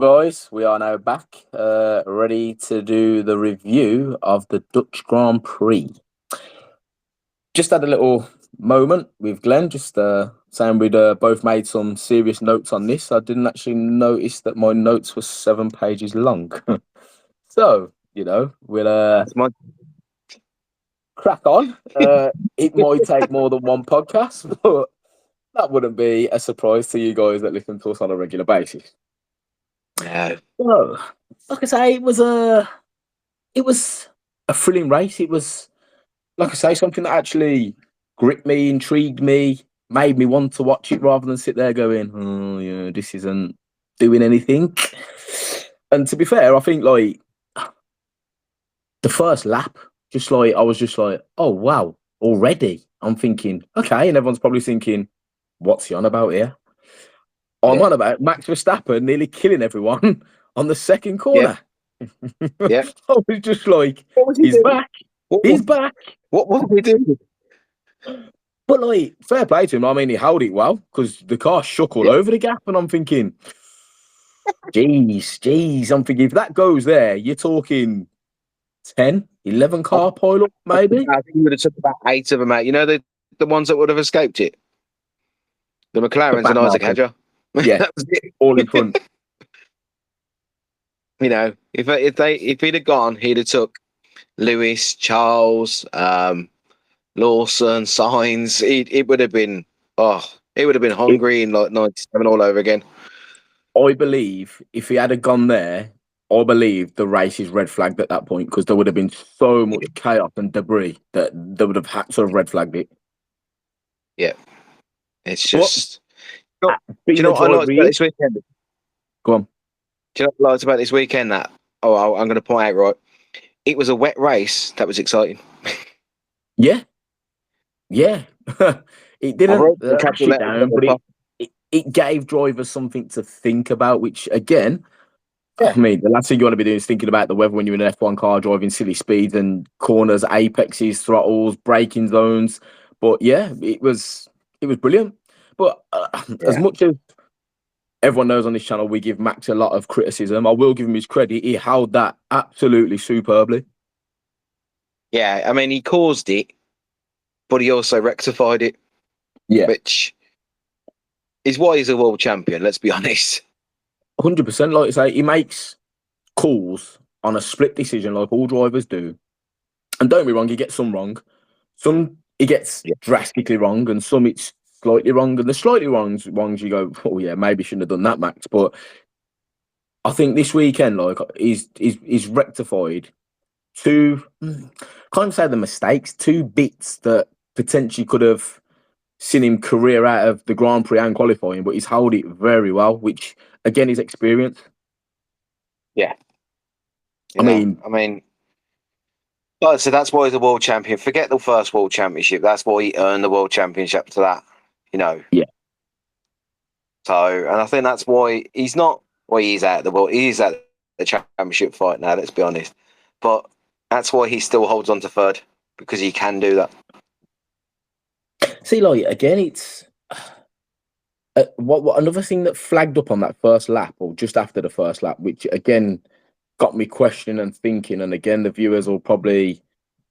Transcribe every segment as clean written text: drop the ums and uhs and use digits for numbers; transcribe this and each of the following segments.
Guys, we are now back, ready to do the review of the Dutch Grand Prix. Just had a little moment with Glenn, just saying we'd both made some serious notes on this. I didn't actually notice that my notes were 7 pages long. So, we'll That's my crack on. It might take more than one podcast, but that wouldn't be a surprise to you guys that listen to us on a regular basis. no. So, like I say, it was a thrilling race. It was, like I say, something that actually gripped me, intrigued me, made me want to watch it rather than sit there going, "Oh, yeah, this isn't doing anything." And to be fair, I think like the first lap, I was just like, "Oh wow, already." I'm thinking, okay, and everyone's probably thinking, "What's he on about here?" I'm Yeah. on about Max Verstappen nearly killing everyone on the second Yeah. corner. Yeah. I was just like, What was he he's doing? back. What He's was back. what was he doing? But like, fair play to him. I mean, he held it well because the car shook all Yeah. over the gap, and I'm thinking, geez. I'm thinking if that goes there, you're talking 10, 11 I car pile up, maybe. think he would have took about 8 of them out. You know the ones that would have escaped it? The The McLarens back and Isaac markers, Hadjar. yeah, That was all in it. front. If he'd have gone, he'd have took Lewis, Charles, Lawson, Signs. It would have been it would have been It, hungry in like '97 all over again. I believe if he had gone there, I believe the race is red flagged at that point because there would have been so much chaos and debris that they would have had to have red flagged it. Yeah. It's But just do you being know the what I driver liked he about is, this weekend? go on. Do you know what I liked about this weekend? I'm going to point out, right? It was a wet race that was exciting. Yeah, yeah. It I didn't wrote the rush capital it letters at down, the but it, top. it it gave drivers something to think about. Which again, I Yeah, mean, the last thing you want to be doing is thinking about the weather when you're in an F1 car driving silly speeds and corners, apexes, throttles, braking zones. But yeah, it was brilliant. But as yeah, much as everyone knows on this channel, we give Max a lot of criticism. I will give him his credit. He held that absolutely superbly. yeah. I mean, he caused it, but he also rectified it, Yeah. which is why he's a world champion. Let's be honest. 100%. Like I say, he makes calls on a split decision like all drivers do. And don't be wrong, he gets some wrong. Some he gets Yeah, drastically wrong, and some it's slightly wrong. And the slightly ones you go, oh yeah, maybe shouldn't have done that, Max. But I think this weekend, like, he's rectified two, can't even say the mistakes, two bits that potentially could have seen him career out of the Grand Prix and qualifying, but he's held it very well, which again is experience. yeah. I mean, I mean, but so that's why he's a world champion. Forget the first world championship. That's why he earned the world championship to that. You know. yeah, So, and I think that's why he's not. Well, he's out the world. He's at the championship fight now. Let's be honest. But that's why he still holds on to third because he can do that. see, like again, it's what another thing that flagged up on that first lap or just after the first lap, which again got me questioning and thinking. And again, the viewers will probably,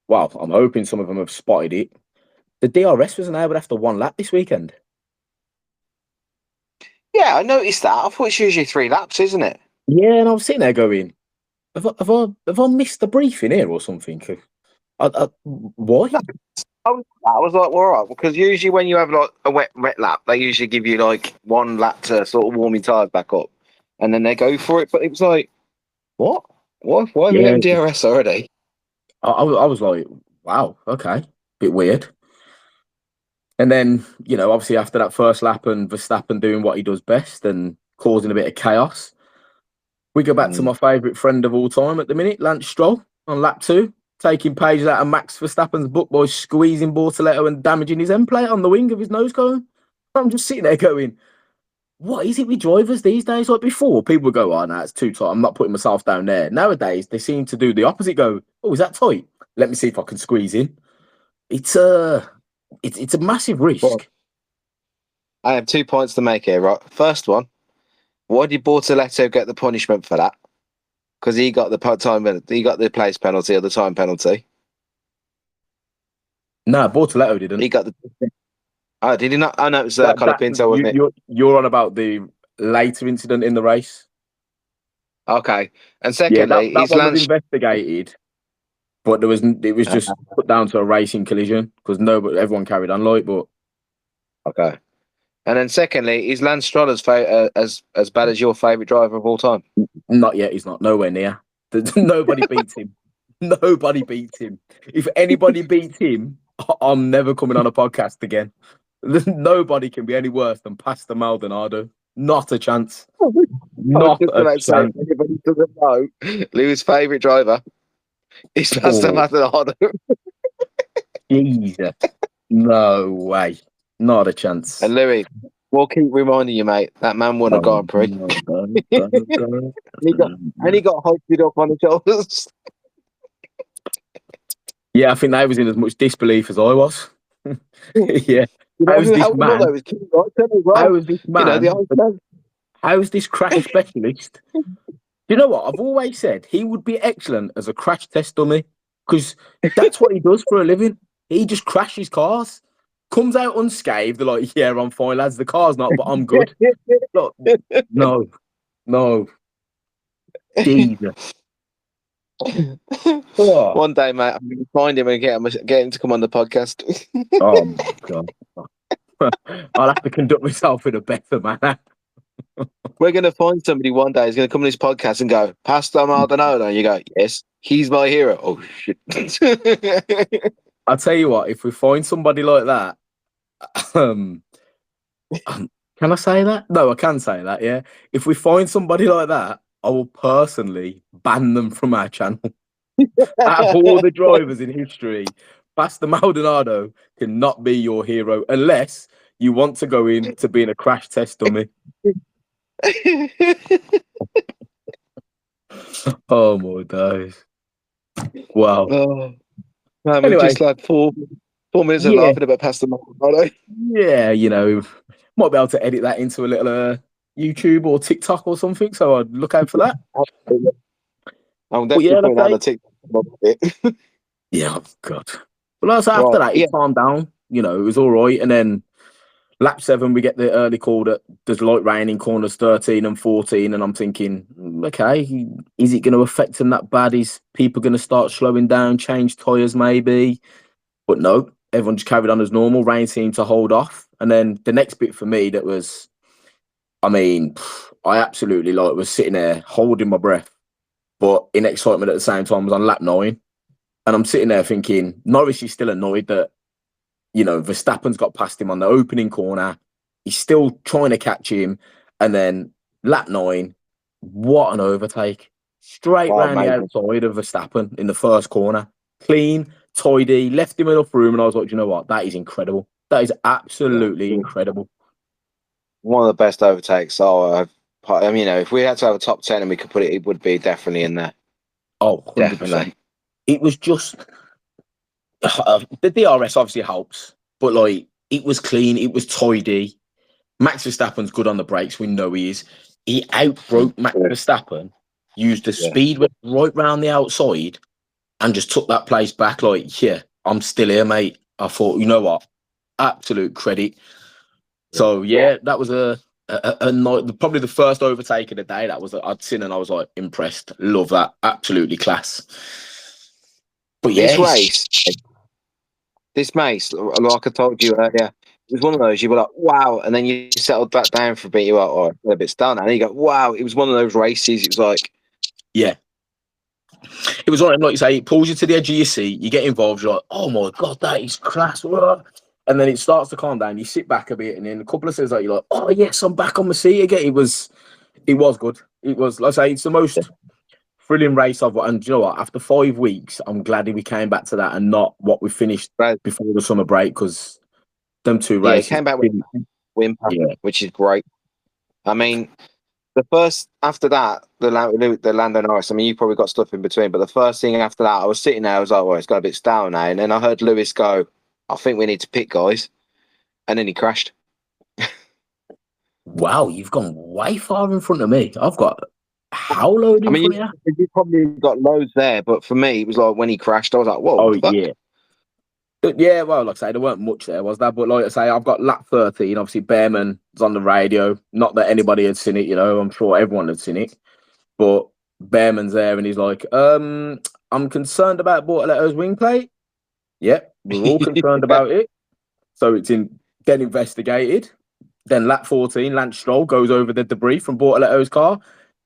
well, I'm hoping some of them have spotted it. The DRS was enabled after one lap this weekend. Yeah, I noticed that. I thought it's usually 3 laps, isn't it? Yeah, and I was sitting there going, have I missed the briefing here or something? Why? No, I was like, well, all right, because usually when you have like a wet lap, they usually give you like 1 lap to sort of warm your tires back up, and then they go for it. But it was like, what? Why are we Yeah, having DRS already? I was like, wow, okay, bit weird. And then, obviously after that first lap and Verstappen doing what he does best and causing a bit of chaos, we go back to my favourite friend of all time at the minute, Lance Stroll, on lap two, taking pages out of Max Verstappen's book by squeezing Bortoletto and damaging his end plate on the wing of his nose cone. I'm just sitting there going, what is it with drivers these days? Like before, people would go, oh, no, it's too tight. I'm not putting myself down there. Nowadays, they seem to do the opposite, go, oh, is that tight? Let me see if I can squeeze in. It's a massive Well, risk. I have 2 points to make here. Right, first one, Why did Bortoletto get the punishment for that? Because he got the he got the place penalty or the time penalty. No, Bortoletto didn't. He got the. Oh, did he not? Oh no, it was That Colapinto, wasn't it? you're on about the later incident in the race. Okay, and Yeah, secondly, that he's one was Lance. investigated, but it was just put down to a racing collision because everyone carried on like. But Okay, and then secondly, is Lance Stroll as bad as your favourite driver of all time? not yet. He's not nowhere near. Nobody beats him. Nobody beats him. If anybody beats him, I'm never coming on a podcast again. Nobody can be any worse than Pastor Maldonado. Not a chance. I was Not just a about to say, if chance. anybody doesn't know, Louis' favourite driver is Pastor Oh, Maldonado. Jesus. No way. Not a chance. And Louis, we'll keep reminding you, mate, that man won a Oh, Grand Prix. no, no, no, no. And he got hoisted up on the shoulders. Yeah, I think they was in as much disbelief as I was. Yeah. You know How's who this helped him up though? man? Was King Wrighton as well. How is this You know, the man? old man. How's this crash specialist? You know what? I've always said he would be excellent as a crash test dummy because that's what he does for a living. He just crashes cars, comes out unscathed. They're like, yeah, I'm fine, lads. The car's not, but I'm good. Look, no, no, Jesus. Oh, One day, mate, I'm going to find him and get him to come on the podcast. oh my God. I'll have to conduct myself in a better manner. We're going to find somebody one day who's going to come on this podcast and go, Pastor Maldonado. And you go, yes, he's my hero. Oh, shit. I'll tell you what, if we find somebody like that, can I say that? No, I can say that, yeah. If we find somebody like that, I will personally ban them from our channel. Out of all the drivers in history, Pastor Maldonado cannot be your hero unless you want to go in to being a crash test dummy. Oh my days. Wow. Oh, man, we've Anyway, just had 4 minutes of yeah, laughing about Pastor Maldonado. yeah, might be able to edit that into a little YouTube or TikTok or something. So I'd look out for that. I'm But definitely yeah, putting let's that on say, the TikTok. yeah, oh God. Well, also Right, after that, yeah. it calmed down. It was all right. And then lap 7, we get the early call that there's light rain in corners 13 and 14. And I'm thinking, okay, is it going to affect them that bad? Is people going to start slowing down, change tyres maybe? But no, everyone just carried on as normal. Rain seemed to hold off. And then the next bit for me that was, I absolutely was sitting there holding my breath, but in excitement at the same time. I was on lap 9. And I'm sitting there thinking, Norris is still annoyed that, Verstappen's got past him on the opening corner. He's still trying to catch him. And then lap 9, what an overtake. Straight Oh, round the amazing. outside of Verstappen in the first corner. Clean, tidy, left him enough room. And I was like, you know what? That is incredible. That is absolutely incredible. One of the best overtakes. So, if we had to have a top 10 and we could put it, it would be definitely in there. Oh, 100%. Definitely. It was just... the DRS obviously helps, but it was clean, it was tidy. Max Verstappen's good on the brakes. We know he is. He outbroke Max Verstappen, used the speed went right round the outside, and just took that place back. Yeah, I'm still here, mate. I thought, you know what? Absolute credit. So yeah, that was a night, probably the first overtake of the day. That was I'd seen, and I was like impressed. Love that. Absolutely class. But yeah, this race, like I told you earlier, it was one of those you were like, wow, and then you settled back down for a bit. You were like, oh, I'm a bit stunned, and then you go, wow. It was one of those races. It was like, yeah, it was like you say, it pulls you to the edge of your seat. You get involved. You're like, oh my God, that is class. And then it starts to calm down. You sit back a bit, and then a couple of seconds later, you're like, oh yes, I'm back on my seat again. It was good. It was, like I say, it's the most thrilling race I've. And you know what? After 5 weeks, I'm glad we came back to that and not what we finished before the summer break, because them two races. Yeah, came back with whimper, which is great. I mean, the first after that, the Lando Norris. I mean, you probably got stuff in between, but the first thing after that, I was sitting there. I was like, well, it's got a bit stale now, and then I heard Lewis go, "I think we need to pit, guys," and then he crashed. Wow, you've gone way far in front of me. I've got how load I in mean, front of you? you probably got loads there, but for me, it was like when he crashed, I was like, "Whoa, what Oh the fuck?" yeah. Yeah, well, like I say, there weren't much there, was there? But like I say, I've got lap 13. Obviously, Bearman's on the radio. Not that anybody had seen it, I'm sure everyone had seen it. But Bearman's there and he's like, I'm concerned about Bortoletto's wing plate. Yep, we're all concerned about it. So it's getting investigated. Then lap 14, Lance Stroll goes over the debris from Bortoletto's car.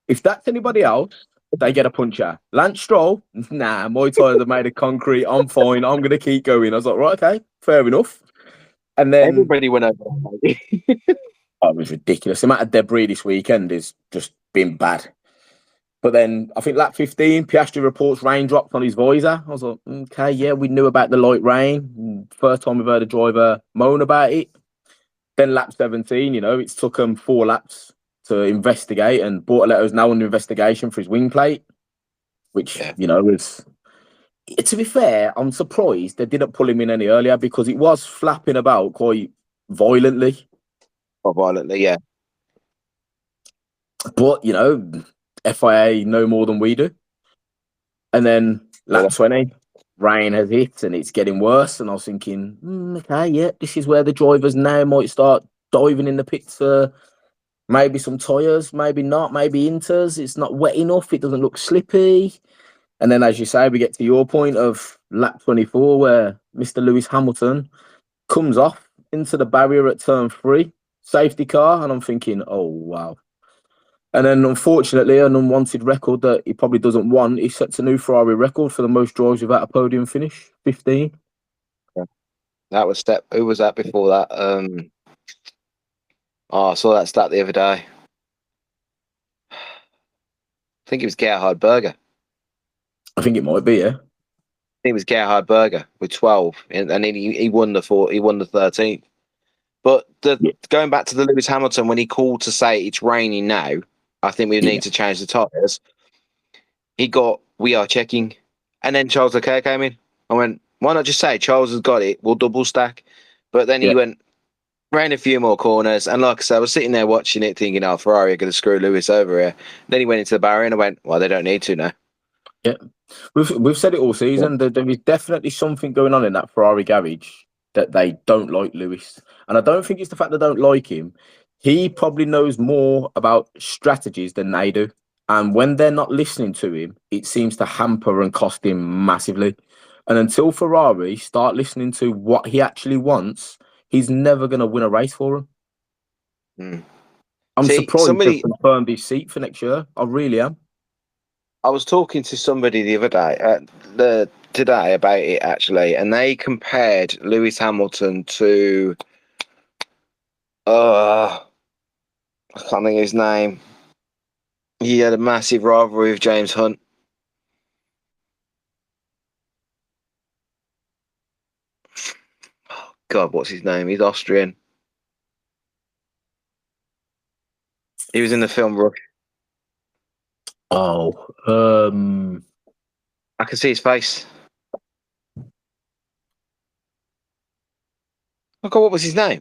If that's anybody else, they get a puncher. Lance Stroll, nah, my tires are made of concrete. I'm fine. I'm going to keep going. I was like, right, okay, fair enough. And then Everybody went over. That, oh, it was ridiculous. The amount of debris this weekend is just been bad. But then I think lap 15, Piastri reports raindrops on his visor. I was like, okay, yeah, we knew about the light rain. First time we've heard a driver moan about it. Then lap 17, it's took them 4 laps to investigate, and Bortoletto's now under investigation for his wing plate, which, yeah, is. To be fair, I'm surprised they didn't pull him in any earlier because it was flapping about quite violently. quite violently. Yeah, But, FIA know more than we do. And then yeah. lap 20, rain has hit and it's getting worse. And I was thinking, okay, yeah, this is where the drivers now might start diving in the pits for maybe some tyres, maybe not, maybe inters. It's not wet enough. It doesn't look slippy. And then, as you say, we get to your point of lap 24, where Mr. Lewis Hamilton comes off into the barrier at turn 3, safety car. And I'm thinking, oh, wow. And then, unfortunately, an unwanted record that he probably doesn't want. He sets a new Ferrari record for the most drives without a podium finish, 15. Yeah. That was step. Who was that before that? Oh, I saw that stat the other day. I think it was Gerhard Berger. I think it might be, yeah. It was Gerhard Berger with 12, and then he won the he won the 13th. But Yeah. going back to the Lewis Hamilton when he called to say it's raining now, I think we Yeah. need to change the tyres. He got we are checking, and then Charles Leclerc came in. I went, why not just say Charles has got it? We'll double stack. But then he Yeah. went ran a few more corners, and like I said, I was sitting there watching it, thinking, "Oh, Ferrari are going to screw Lewis over here." Then he went into the barrier, and I went, "Well, they don't need to now." Yeah. We've said it all Yeah. season. There is definitely something going on in that Ferrari garage that they don't like Lewis. And I don't think it's the fact they don't like him. He probably knows more about strategies than they do. And when they're not listening to him, it seems to hamper and cost him massively. And until Ferrari start listening to what he actually wants, he's never going to win a race for him. Mm. I'm See, surprised they've somebody confirmed his seat for next year. I really am. I was talking to somebody the other day, today about it actually, and they compared Lewis Hamilton to I can't think of his name. He had a massive rivalry with James Hunt. God, what's his name? He's Austrian. He was in the film Rush. Oh, I can see his face. Oh God, what was his name?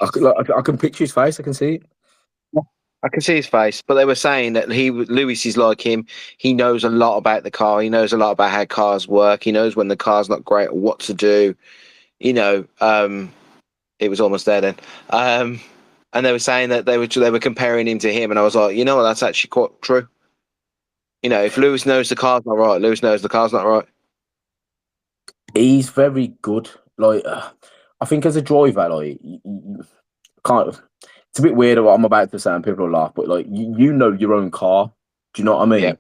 I can picture his face. I can see it. I can see his face, but they were saying that Lewis is like him. He knows a lot about the car. He knows a lot about how cars work. He knows when the car's not great or what to do. It was almost there then. And they were saying that they were comparing him to him, and I was like, you know what, that's actually quite true. If Lewis knows the car's not right, Lewis knows the car's not right. He's very good. Like, I think as a driver, like, you can't. It's a bit weird what I'm about to say, and people will laugh, but like, you know your own car. Do you know what I Yeah, mean?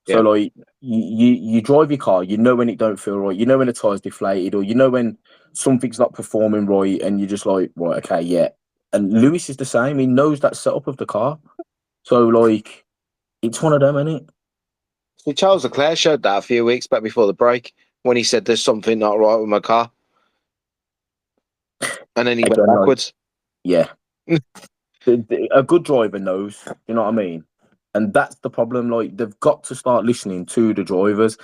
So yeah. like, you drive your car. You know when it don't feel right. You know when the tire's deflated, or you know when something's not performing right, and you're just like, right, okay, yeah. And Lewis is the same. He knows that setup of the car. So like, it's one of them, isn't it? See, Charles Leclerc showed that a few weeks back before the break when he said there's something not right with my car, and then he went Again, like, backwards. yeah. A good driver knows, you know what I mean? And that's the problem. Like, they've got to start listening to the drivers.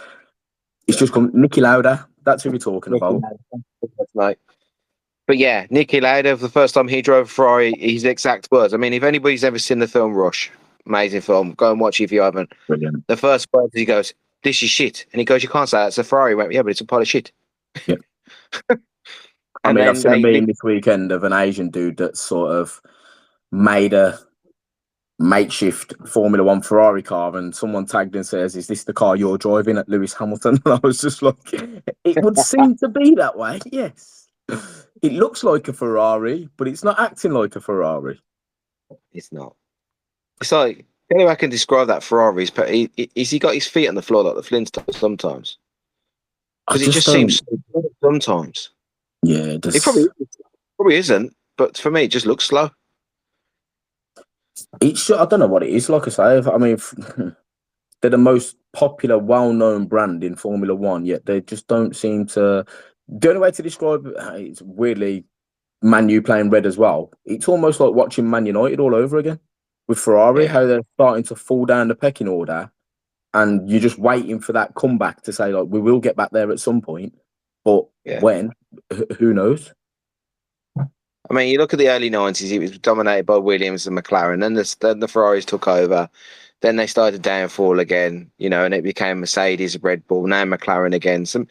It's Yeah. just come Nicky Lauda. That's who we're talking about. Mate. But yeah, Niki Lauda, for the first time he drove a Ferrari, his exact words. I mean, if anybody's ever seen the film Rush, amazing film, go and watch it if you haven't. Brilliant. The first words he goes, "This is shit," and he goes, "You can't say that. It's a Ferrari." He went, "Yeah, but it's a pile of shit." Yeah. I And mean, I've then seen a they, meme this weekend of an Asian dude that sort of made a makeshift Formula One Ferrari car, and someone tagged and says, "Is this the car you're driving at Lewis Hamilton?" And I was just like, "It would seem to be that way, yes. It looks like a Ferrari, but it's not acting like a Ferrari." it's not. It's like the only way I can describe that Ferrari is he got his feet on the floor like the Flintstones sometimes I because it just just seems don't. so good sometimes. Yeah, It just probably isn't, but for me, it just looks slow. it's. I don't know what it is. Like I say, I mean, they're the most popular, well-known brand in Formula One, yet they just don't seem to. The only way to describe it's weirdly Man U playing red as well. It's almost like watching Man United all over again with Ferrari, Yeah, how they're starting to fall down the pecking order, and you're just waiting for that comeback to say like we will get back there at some point, but yeah. when, who knows? I mean, you look at the early '90s; it was dominated by Williams and McLaren. Then the Ferraris took over. Then they started downfall again, and it became Mercedes, Red Bull, now McLaren again. So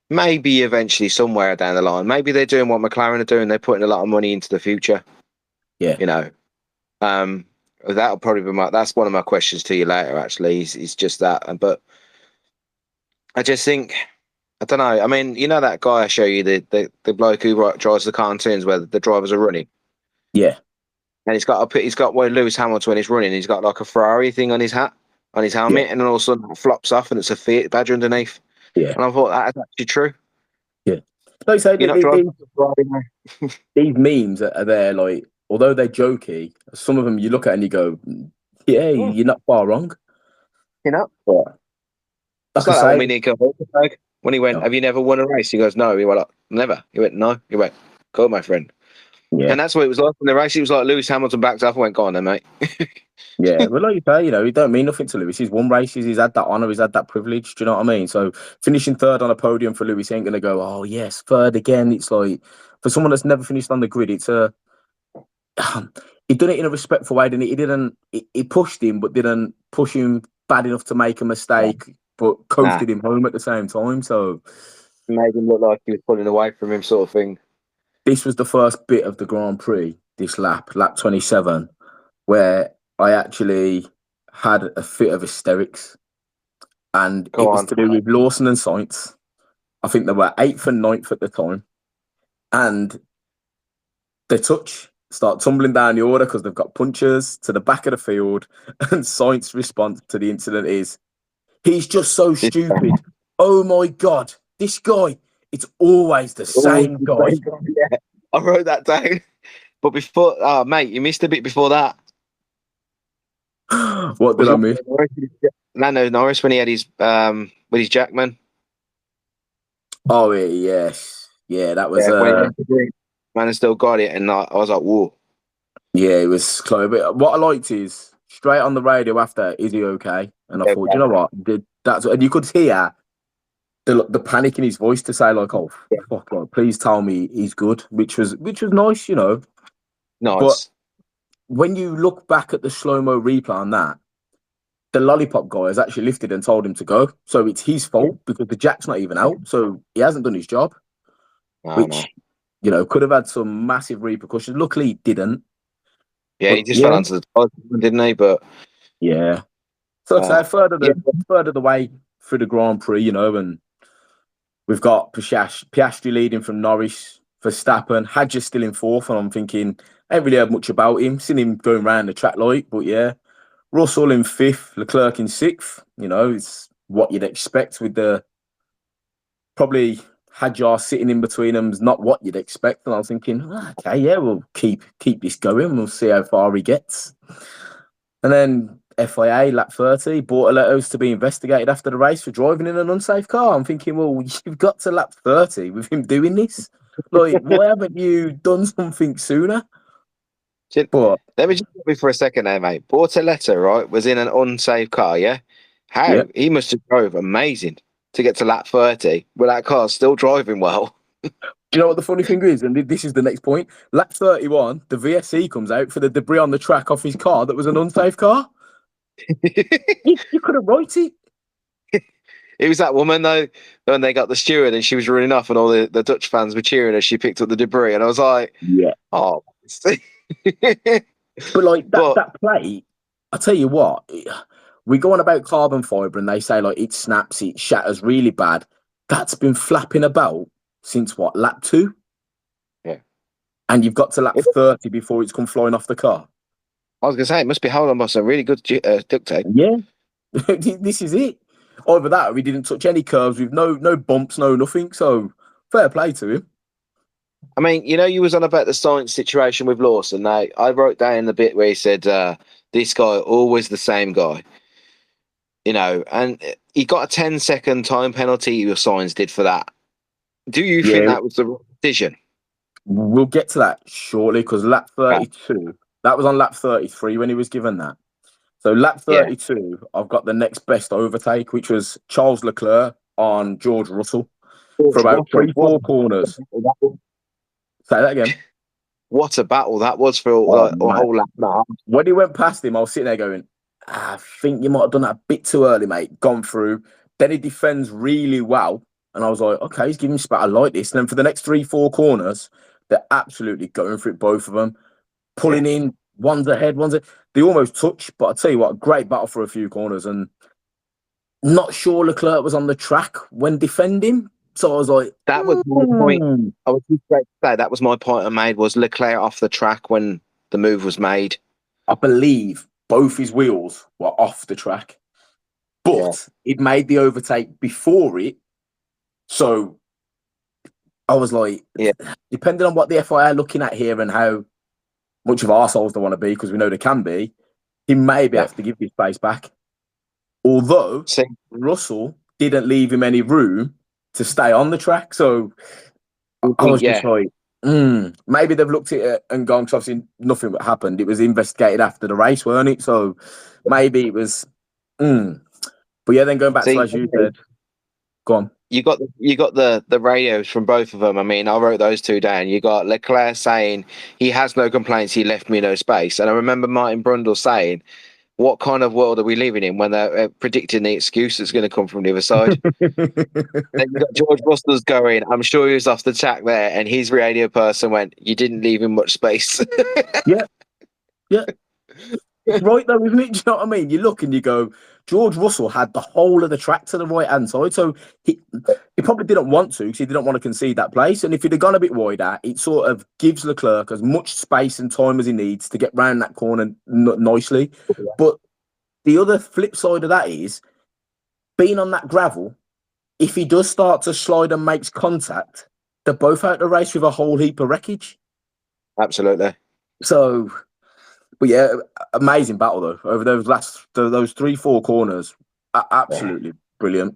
maybe eventually, somewhere down the line, maybe they're doing what McLaren are doing. They're putting a lot of money into the future. Yeah, You know, um, that'll probably be that's one of my questions to you later. Actually, is just that. But I just think I don't know. I mean, you know that guy I show you, the bloke who drives the cartoons where the drivers are running. yeah, And he's got where Lewis Hamilton when he's running, he's got like a Ferrari thing on his hat, on his yeah, helmet, and then all of a sudden it flops off and it's a Fiat badge underneath. yeah, And I thought that's actually true. yeah. Like I say, You're not driving a Ferrari now. these memes are there, like, although they're jokey, some of them you look at and you go, yeah, Hmm, you're not far wrong. you know, But it's like I like that when say, we Nico Hulkenberg, when he went, no, "Have you never won a race?" He goes, "No." He went, like, "Never." He went, "No." He went, "Go, my friend." yeah, And that's what it was like in the race. It was like Lewis Hamilton backed up and went, "Go on, then, mate." yeah. But like you say, it don't mean nothing to Lewis. He's won races, he's had that honour, he's had that privilege. Do you know what I mean? So finishing third on a podium for Lewis ain't gonna go, oh yes, third again. It's like for someone that's never finished on the grid, it's a he done it in a respectful way, didn't he? He didn't he pushed him, but didn't push him bad enough to make a No. mistake, but Nah, coasted him home at the same time. So made him look like he was pulling away from him, sort of thing. this was the first bit of the Grand Prix, this lap 27, where I actually had a fit of hysterics. And Go it was on. to do with Lawson and Sainz. I think they were eighth and ninth at the time. And they start tumbling down the order because they've got punchers to the back of the field. And Sainz' response to the incident is, he's just so stupid. Oh my God, this guy, it's always the Always same the guy. same guy. Yeah, I wrote that down. But before, oh mate, you missed a bit before that. What did Was I miss? Lando Norris when he had his with his Jackman? Oh, yes. Yeah, that was Yeah, when he went to green, man, I still got it, and I was like, "Whoa!" yeah, it was close. But what I liked is straight on the radio after, is he okay? And I thought, you know what? That's and you could hear the panic in his voice to say like, oh Yeah, fuck, like, please tell me he's good, which was nice. But nice. when you look back at the slow mo replay on that, the lollipop guy has actually lifted and told him to go. So it's his Yeah. fault because the jack's not even out. So he hasn't done his job, No, no. which could have had some massive repercussions. Luckily, it didn't. Yeah, But he just fell yeah, onto the toilet, didn't he? But yeah. So like I say, yeah, further the way through the Grand Prix, and we've got Piastri leading from Norris, Verstappen, Hadjar still in fourth, and I'm thinking, I ain't really heard much about him. Seen him going around the track light, but yeah. Russell in fifth, Leclerc in sixth. It's what you'd expect with the probably Hadjar sitting in between them is not what you'd expect. And I was thinking, okay, yeah, we'll keep this going. We'll see how far he gets. And then FIA lap 30, Bortoletto's to be investigated after the race for driving in an unsafe car. I'm thinking, well, you've got to lap 30 with him doing this. Like, why haven't you done something sooner? Shit. But Let me just stop you for a second there, mate. Bortoletto, right, was in an unsafe car, yeah? yeah, How? He must have drove amazing to get to lap 30, but that car's still driving well. Do you know what the funny thing is? And this is the next point. Lap 31, the VSC comes out for the debris on the track off his car that was an unsafe car. You could have wrote it. It was that woman though, when they got the steward and she was running off, and all the Dutch fans were cheering as she picked up the debris, and I was like, Yeah. oh. But like But that plate, I tell you what, we go on about carbon fiber and they say like it snaps, it shatters really bad. That's been flapping about since what, lap 2? yeah, And you've got to lap 30 before it's come flying off the car. I was gonna say it must be held on by some really good duct tape. Yeah. This is it. Over that, we didn't touch any curves with no bumps, no nothing. So fair play to him. I mean, you was on about the science situation with Lawson. Now, I wrote down the bit where he said, this guy, always the same guy. And he got a 10-second time penalty, your signs did for that. Do you think Yeah, that was the right decision? we'll get to that shortly because lap Okay. 32, that was on lap 33 when he was given that. So lap Yeah. 32, I've got the next best overtake, which was Charles Leclerc on George Russell for about three, four corners. Say that again. What a battle that was for Oh, a whole lap and a half. When he went past him, I was sitting there going, I think you might have done that a bit too early, mate. Gone through. Then he defends really well. And I was like, okay, he's giving me spat. I like this. And then for the next 3, 4 corners, they're absolutely going for it, both of them. Pulling in, one's ahead, one's ahead. They almost touch, but I tell you what, a great battle for a few corners. And not sure Leclerc was on the track when defending. So I was like, that was my point. I was just going to say that was my point I made, was Leclerc off the track when the move was made. I believe both his wheels were off the track, but it made the overtake before it. So I was like, depending on what the FIA are looking at here and how much of arseholes they want to be, because we know they can be, he maybe have to give his space back. Although Russell didn't leave him any room to stay on the track. So I was just like, maybe they've looked at it and gone, because obviously nothing happened. It was investigated after the race, weren't it? So maybe it was, But yeah, then going back to, as you said, go on. You got the radios from both of them. I mean, I wrote those two down. You got Leclerc saying he has no complaints, he left me no space. And I remember Martin Brundle saying, what kind of world are we living in when they're predicting the excuse that's going to come from the other side? Then you got George Russell's going, I'm sure he was off the track there, and his radio person went, you didn't leave him much space. Yeah. It's right though, isn't it? Do you know what I mean? You look and you go, George Russell had the whole of the track to the right-hand side, so he probably didn't want to, because he didn't want to concede that place. And if he'd have gone a bit wider, it sort of gives Leclerc as much space and time as he needs to get round that corner nicely. But the other flip side of that is, being on that gravel, if he does start to slide and makes contact, they're both out the race with a whole heap of wreckage. Absolutely. So... But yeah, amazing battle though over those 3, 4 corners. Absolutely brilliant.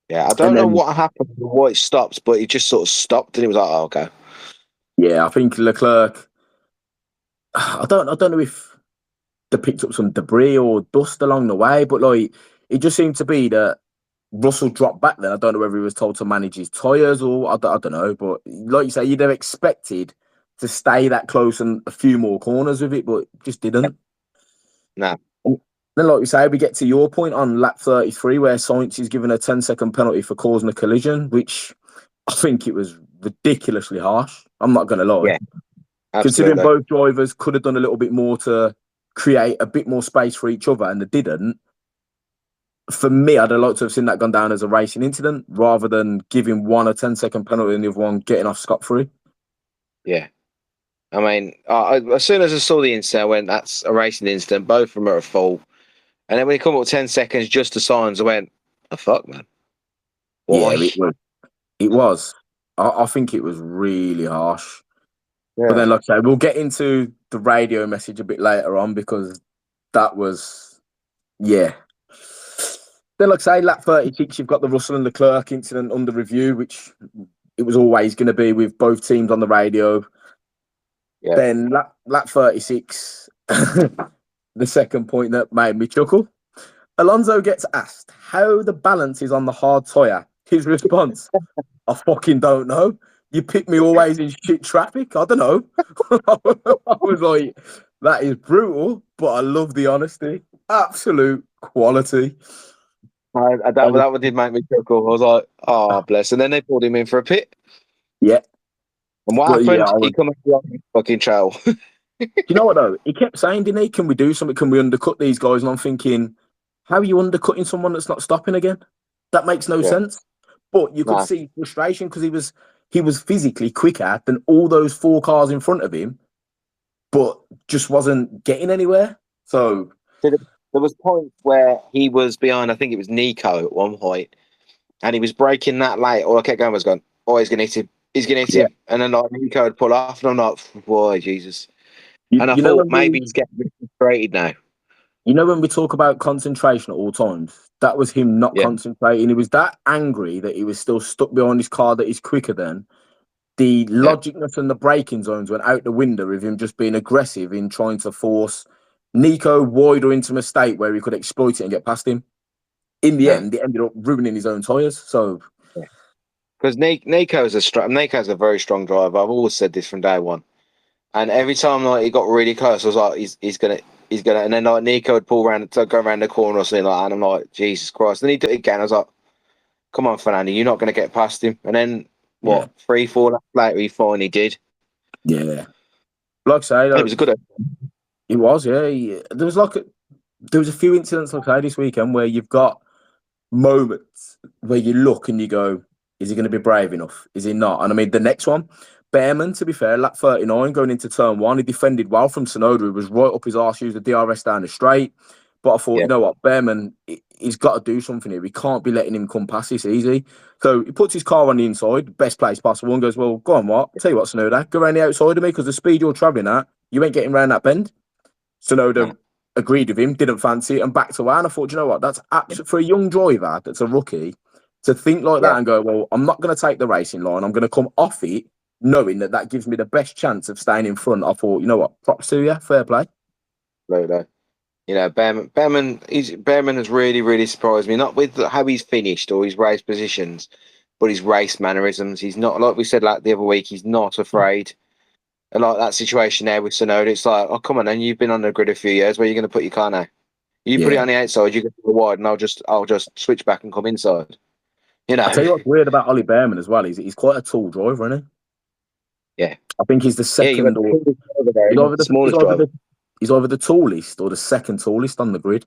Yeah, I don't know what happened, why it stopped, but it just sort of stopped, and it was like, oh, okay. Yeah, I think Leclerc. I don't know if they picked up some debris or dust along the way, but like it just seemed to be that Russell dropped back. Then I don't know whether he was told to manage his tyres or I don't know. But like you say, you'd have expected to stay that close and a few more corners with it, but just didn't. No. Then, like you say, we get to your point on lap 33, where Sainz is given a 10-second penalty for causing a collision, which I think it was ridiculously harsh. I'm not going to lie. Yeah, considering both drivers could have done a little bit more to create a bit more space for each other, and they didn't. For me, I'd have liked to have seen that gone down as a racing incident rather than giving one a 10-second penalty and the other one getting off scot-free. Yeah. I mean, as soon as I saw the incident, I went, that's a racing incident. Both of them are at fault. And then when he come up with 10 seconds just to signs, I went, oh, fuck, man. Why? Yeah, it was. I think it was really harsh. Yeah. But then, like I say, we'll get into the radio message a bit later on, because that was, Then, like I say, lap 36, you've got the Russell and Leclerc incident under review, which it was always going to be with both teams on the radio. Yeah. Then lap 36, the second point that made me chuckle. Alonso gets asked how the balance is on the hard tyre. His response, I fucking don't know. You pick me always in shit traffic. I don't know. I was like, that is brutal, but I love the honesty. Absolute quality. That one did make me chuckle. I was like, oh, bless. And then they pulled him in for a pit. Yeah, And what but yeah, happened? He come up the fucking trail. you know what though? He kept saying, didn't he? Can we do something? Can we undercut these guys? And I'm thinking, how are you undercutting someone that's not stopping again? That makes no Yeah. sense. But you could Nah. see frustration because he was physically quicker than all those four cars in front of him, but just wasn't getting anywhere. So So there was points where he was behind, I think it was Nico at one point, and he was braking that late. All I kept going was going, oh, he's going to hit him. He's going to hit yeah, him. And then like Nico would pull off, and I'm like, boy, Jesus. you, And I you know thought when maybe we he's getting frustrated now. you know when we talk about concentration at all times, that was him not Yeah. concentrating. He was that angry that he was still stuck behind his car that he's quicker than. The Yeah. logicness and the braking zones went out the window with him just being aggressive in trying to force Nico wider into a mistake where he could exploit it and get past him. In the No. end, it ended up ruining his own tyres. So, Because Nico's a very strong driver. I've always said this from day one. And every time like he got really close, I was like, he's gonna. And then like Nico would pull around to go around the corner or something like that. And I'm like, Jesus Christ. Then he did it again. I was like, come on, Fernando, you're not gonna get past him. And then yeah, what? 3, 4 laps later, he finally did. yeah. Like I say, And it though, was a good. he was, yeah. There was a few incidents, like I say, this weekend where you've got moments where you look and you go, is he going to be brave enough? Is he not? And I mean, the next one, Behrman, to be fair, lap 39, going into turn one, he defended well from Sonoda, who was right up his arse, used the DRS down the straight. But I thought, Yeah, you know what, Behrman, he's got to do something here. We can't be letting him come past this easy. So he puts his car on the inside, best place possible, and goes, well, go on, what? Tell you what, Sonoda, go around the outside of me because the speed you're travelling at, you ain't getting around that bend. no, Sonoda agreed with him, didn't fancy it, and backed away. And I thought, you know what, that's absolutely for a young driver that's a rookie to think like yeah, that and go, well, I'm not going to take the racing line. I'm going to come off it, knowing that that gives me the best chance of staying in front. I thought, you know what, props to you, fair play. no. You know, Behrman has really, really surprised me. Not with how he's finished or his race positions, but his race mannerisms. He's not like we said like the other week. He's not afraid. And like that situation there with Sonoda, it's like, oh come on, then you've been on the grid a few years. Where are you going to put your car now? You put it Yeah. on the outside, you go to the wide, and I'll just switch back and come inside. You I know, tell you what's weird about Ollie Behrman as well. He's quite a tall driver, isn't he? yeah, I think he's the yeah. You've got second, the or tallest driver there, he's and either the the he's smallest either driver. the he's either the tallest or the second tallest on the grid,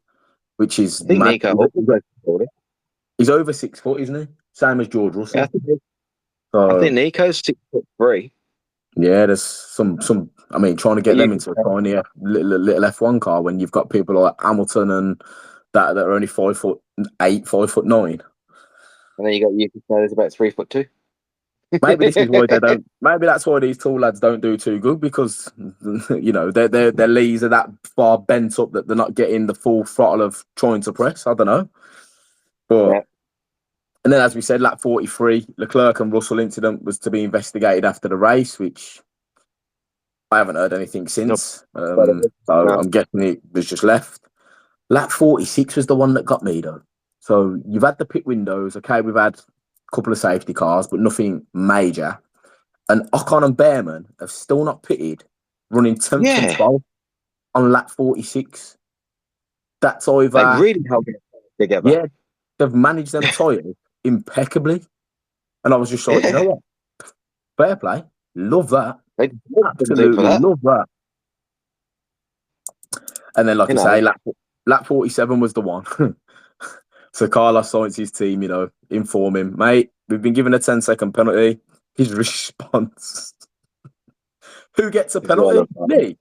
which is I think mad. Nico Hulkenberg's taller. He's over 6 foot, isn't he? Same as George Yeah, Russell. I think So Nico's 6'3". yeah, there's some. I mean, trying to But get you them can into a tell, tiny little F1 car when you've got people like Hamilton and that are only 5'8", 5'9". and then you can tell there's about 3'2". Maybe this is why they don't. Maybe that's why these tall lads don't do too good because you know their leads are that far bent up that they're not getting the full throttle of trying to press. I don't know, but Yeah, and then as we said, lap 43, Leclerc and Russell incident was to be investigated after the race, which I haven't heard anything no, since. So no, I'm guessing it was just left. Lap 46 was the one that got me though. So you've had the pit windows. Okay, we've had a couple of safety cars, but nothing major. And Ocon and Behrman have still not pitted, running 10th and yeah, 12th on lap 46. That's they either, really held it together. yeah, they've managed them tyres impeccably. And I was just like, you know Yeah, what? Fair play. Love that. they deserve something for Absolutely that. love that. And then, like You I say, know, lap 47 was the one. So Carlos Sainz's team, inform him, mate, we've been given a 10-second penalty. His response, who gets a it's well penalty? done. Me.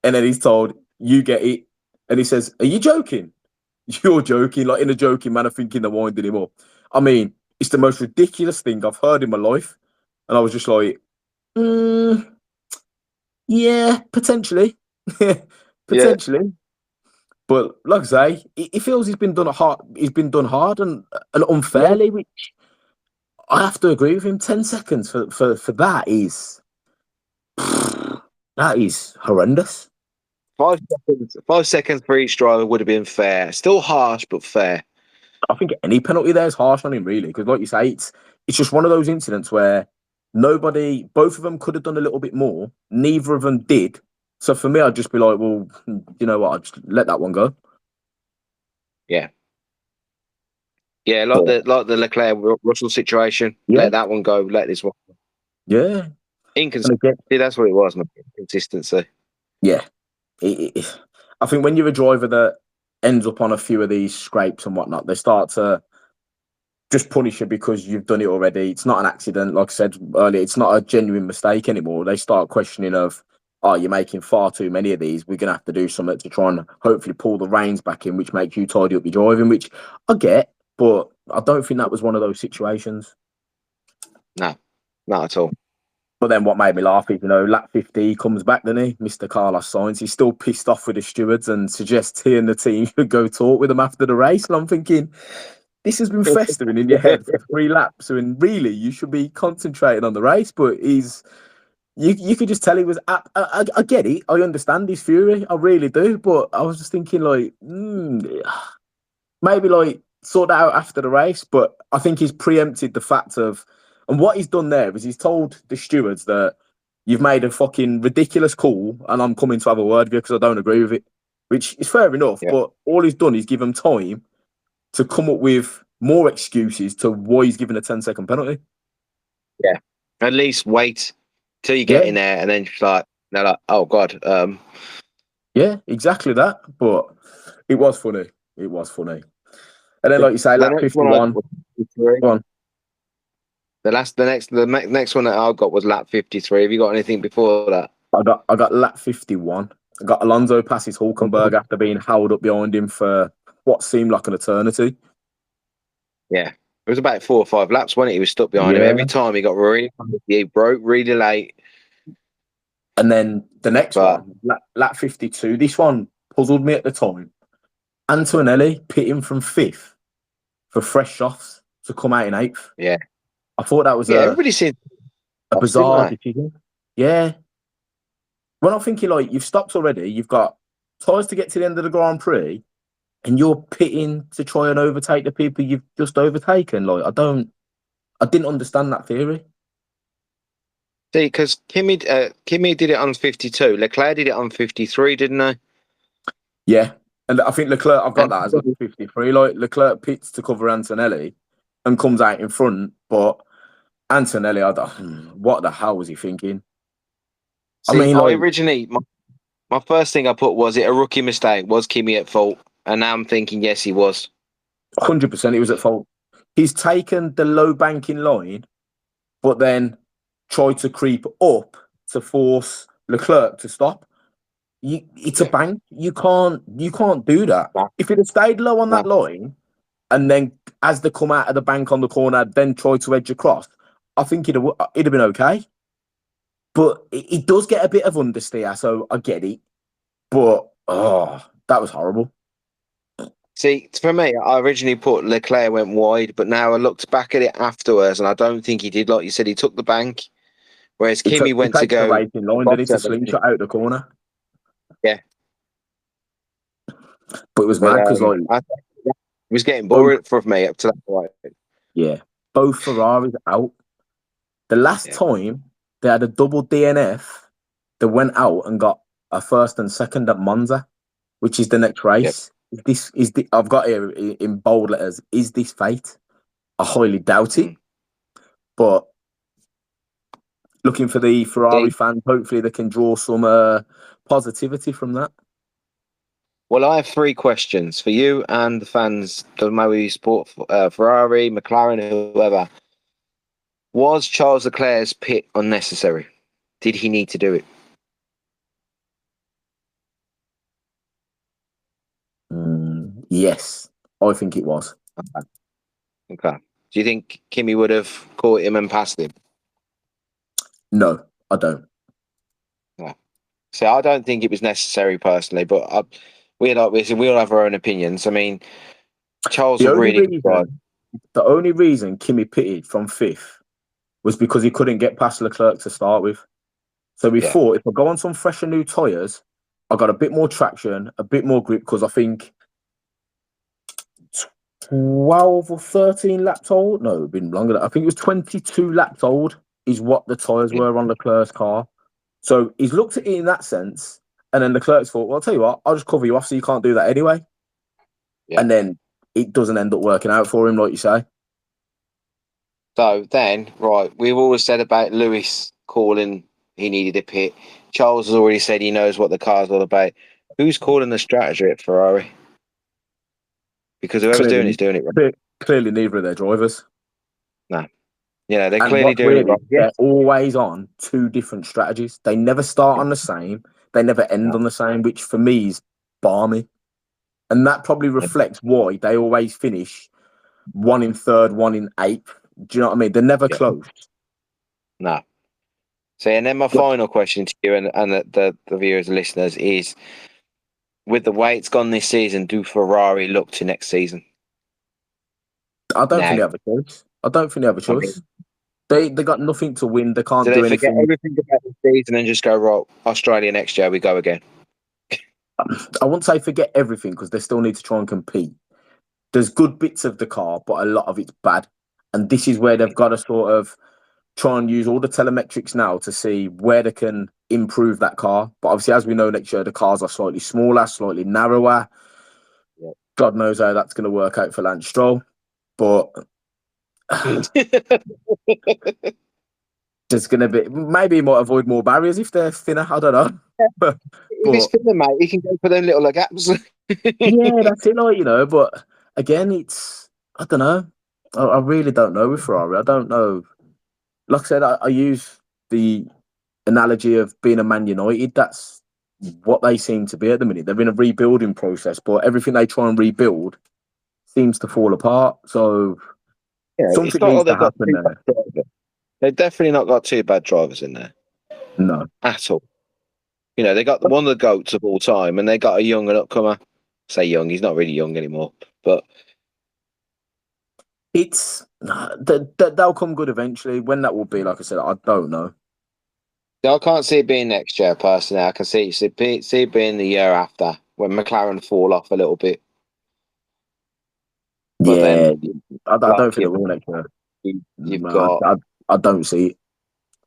And then he's told, you get it. And he says, are you joking? You're joking, like in a joking manner, thinking they're winding him up. I mean, it's the most ridiculous thing I've heard in my life. And I was just like, yeah, potentially. Yeah, Potentially. But like I say, he feels he's been done hard. He's been done hard and yeah. unfairly, which I have to agree with him. 10 seconds for that is horrendous. 5 seconds. 5 seconds for each driver would have been fair. Still harsh, but fair. I think any penalty there is harsh on him, really, because like you say, it's just one of those incidents where Both of them could have done a little bit more. Neither of them did. So for me, I'd just be like, well, you know what? I'd just let that one go. Yeah. Yeah, But like the Leclerc Russell situation. yeah, Let that one go. Let this one. yeah. And Inconsistency. again, That's what it was, man. Consistency. yeah. I think when you're a driver that ends up on a few of these scrapes and whatnot, they start to just punish you because you've done it already. It's not an accident, like I said earlier. It's not a genuine mistake anymore. They start questioning of, oh, you're making far too many of these. We're gonna have to do something to try and hopefully pull the reins back in, which makes you tidy up your driving, which I get, but I don't think that was one of those situations. No, not at all. But then what made me laugh is, lap 50, he comes back, doesn't he? Mr. Carlos Sainz. He's still pissed off with the stewards and suggests he and the team should go talk with him after the race. And I'm thinking, this has been festering in your head for 3 laps, and really you should be concentrating on the race. But you could just tell he was. I get it. I understand his fury. I really do. But I was just thinking, like, maybe like sort that out after the race. But I think he's preempted the fact of, and what he's done there is he's told the stewards that you've made a fucking ridiculous call, and I'm coming to have a word with you because I don't agree with it, which is fair enough. Yeah, But all he's done is give him time to come up with more excuses to why he's given a 10-second penalty. yeah. At least wait till you get Yeah, in there, and then just like they're like, oh god, yeah, exactly that. But it was funny. It was funny. And then, the, like you say, the lap next one I got 51. was 53. Go on. The next one that I got was lap 53. Have you got anything before that? I got lap 51. I got Alonso passes Hulkenberg after being held up behind him for what seemed like an eternity. Yeah, it was about 4 or 5 laps when he was stuck behind him. Every Yeah. time he got really, he broke really late. And then the next But one, lap 52. This one puzzled me at the time. Antonelli pitting from fifth for fresh softs to come out in eighth. yeah, I thought that was yeah, a everybody seemed lost, didn't bizarre they? decision. Yeah. When I'm thinking, like, you've stopped already, you've got tyres to get to the end of the Grand Prix, and you're pitting to try and overtake the people you've just overtaken. Like, I didn't understand that theory. See, because Kimi did it on 52, Leclerc did it on 53, didn't they? Yeah. And I think Leclerc, I've got And that as like 53. Like, Leclerc pits to cover Antonelli and comes out in front, but Antonelli, what the hell was he thinking? I see, mean, I like, originally my first thing I put was it a rookie mistake? Was Kimi at fault? And now I'm thinking yes, he was. 100% he was at fault. He's taken the low banking line, but then tried to creep up to force Leclerc to stop. It's a Yeah, bank. You can't do that. no, If it had stayed low on that no. line, and then as they come out of the bank on the corner, then try to edge across, I think it'd have been okay. But it does get a bit of understeer, so I get it. But that was horrible. See, for me, I originally put Leclerc went wide, but now I looked back at it afterwards, and I don't think he did. Like you said, he took the bank, whereas Kimi He went to takes the go racing line, then across it's a everything. slingshot out the corner. Yeah, But it was but mad because, like, it was getting both, boring for me up to that point. yeah, both Ferraris out. The last Yeah, time they had a double DNF, they went out and got a first and second at Monza, which is the next yeah. race. I've got here in bold letters, is this fate? I highly doubt it. Mm. But looking for the Ferrari See, fans, hopefully they can draw some positivity from that. well, I have 3 questions for you and the fans. Doesn't matter whether you support Ferrari, McLaren, whoever. Was Charles Leclerc's pit unnecessary? Did he need to do it? Yes, I think it was. Okay. Okay. Do you think Kimi would have caught him and passed him? No, I don't. No. So I don't think it was necessary personally, but we all have our own opinions. I mean, Charles The a only really good driver. reason, the only reason Kimi pitted from fifth was because he couldn't get past Leclerc to start with. So we Yeah. thought if I go on some fresher new tyres, I got a bit more traction, a bit more grip because I think 12 or 13 laps old. No, it'd been longer. I think it was 22 laps old. is what the tyres Yeah. were on Leclerc's car. So he's looked at it in that sense, and then Leclerc's thought, well, I'll tell you what, I'll just cover you off so you can't do that anyway. Yeah. And then it doesn't end up working out for him, like you say. So then, right, we've always said about Lewis calling he needed a pit. Charles has already said he knows what the car's all about. Who's calling the strategy at Ferrari? Because whoever's doing it Clearly, is doing it wrong. clearly neither of their drivers. No. Yeah, they're And clearly what's doing it weird is wrong. Yes. they're always on two different strategies. They never start Yeah. on the same. They never end No. on the same, which for me is balmy. And that probably reflects why they always finish one in third, one in eighth. Do you know what I mean? They're never Yeah. close. No. So, and then my But final question to you and the viewers and listeners is, with the way it's gone this season, do Ferrari look to next season? I don't think Now, they have a choice. I don't think they have a I mean, choice. They got nothing to win. They do can't they do forget anything. everything about the season and just go, right, Australia next year, we go again? I won't say forget everything because they still need to try and compete. There's good bits of the car, but a lot of it's bad. And this is where they've got to sort of try and use all the telemetrics now to see where they can improve that car. But obviously, as we know, next year the cars are slightly smaller, slightly narrower. Yeah. God knows how that's going to work out for Lance Stroll. But there's going to be maybe he might avoid more barriers if they're thinner. I don't know. If it's But filler, mate, he can go for them little gaps. yeah, that's it, like, But again, it's I don't know. I really don't know with Ferrari. I don't know. Like I said, I use the analogy of being a Man United. That's what they seem to be at the minute. They're in a rebuilding process, but everything they try and rebuild seems to fall apart. So Yeah, it's something not needs like to they've got happen two bad there. drivers. They've definitely not got two bad drivers in there No, at all. They got one of the goats of all time, and they got a young and upcomer. Say young, he's not really young anymore, but it's they'll come good eventually. When that will be, like I said, I don't know. I can't see it being next year. Personally, I can see it being the year after when McLaren fall off a little bit. But Yeah, then, I don't like think it will next year. you've No, got I don't see it.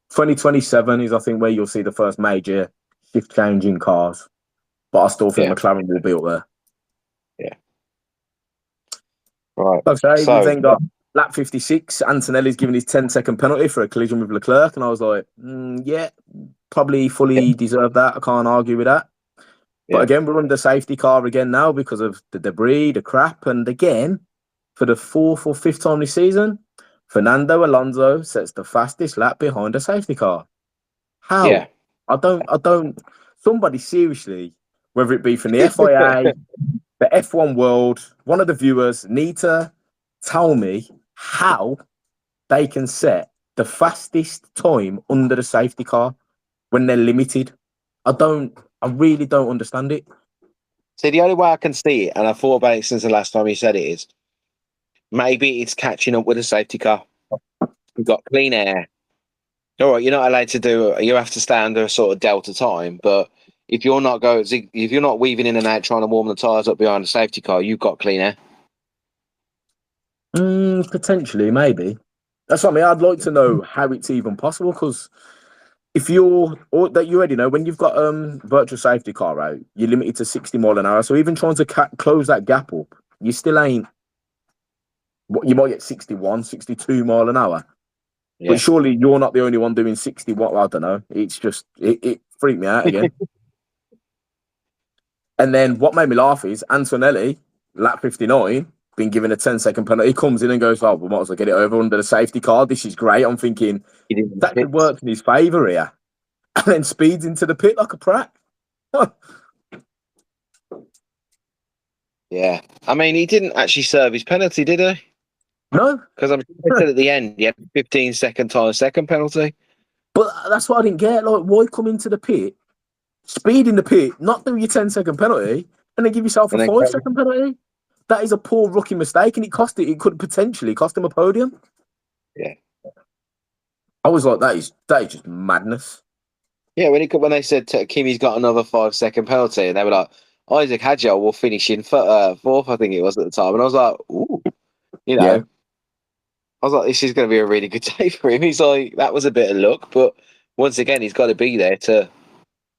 2027 is, I think, where you'll see the first major shift change in cars. But I still think yeah, McLaren will be up there. yeah, right. Okay, we've So then got lap 56. Antonelli's given his 10-second penalty for a collision with Leclerc. And I was like, yeah, probably yeah, fully deserved that. I can't argue with that. But yeah, again, we're under safety car again now because of the debris, the crap. And again, for the fourth or fifth time this season, Fernando Alonso sets the fastest lap behind a safety car. How? yeah. I don't, somebody seriously, whether it be from the FIA, the F1 world, one of the viewers need to tell me how they can set the fastest time under the safety car when they're limited. I really don't understand it. See, the only way I can see it, and I thought about it since the last time you said it, is maybe it's catching up with a safety car. You've got clean air. All right, you're not allowed to do. You have to stay under a sort of delta time. But if you're not if you're not weaving in and out trying to warm the tires up behind a safety car, you've got clean air. Potentially, maybe. That's what I mean. I'd like to know how it's even possible because if you're or that you already know when you've got virtual safety car out, you're limited to 60 mile an hour. So even trying to close that gap up, you still ain't. What you might get 61, 62 mile an hour. But Yeah, surely you're not the only one doing 60. What I don't know. It's just it freaked me out again. And then what made me laugh is Antonelli, lap 59, been given a 10-second penalty. He comes in and goes, "Oh, we might as well get it over under the safety car. This is great." I'm thinking he didn't that could fix. work in his favour here. And then speeds into the pit like a prat. Yeah, I mean, he didn't actually serve his penalty, did he? No, Because I'm sure they said at the end he had a 15-second time second penalty. but that's what I didn't get. Like, why come into the pit, speed in the pit, not do your 10-second penalty, and then give yourself a And then 5-second penalty? That is a poor rookie mistake, and it could potentially cost him a podium. yeah, I was like, that is just madness. yeah. When they said Kimmy's got another 5-second penalty, and they were like, Isaac Hadjar will finish in fourth, I think it was at the time, and I was like, ooh, you Yeah. know. I was like, this is going to be a really good day for him. He's like, that was a bit of luck, but once again, he's got to be there to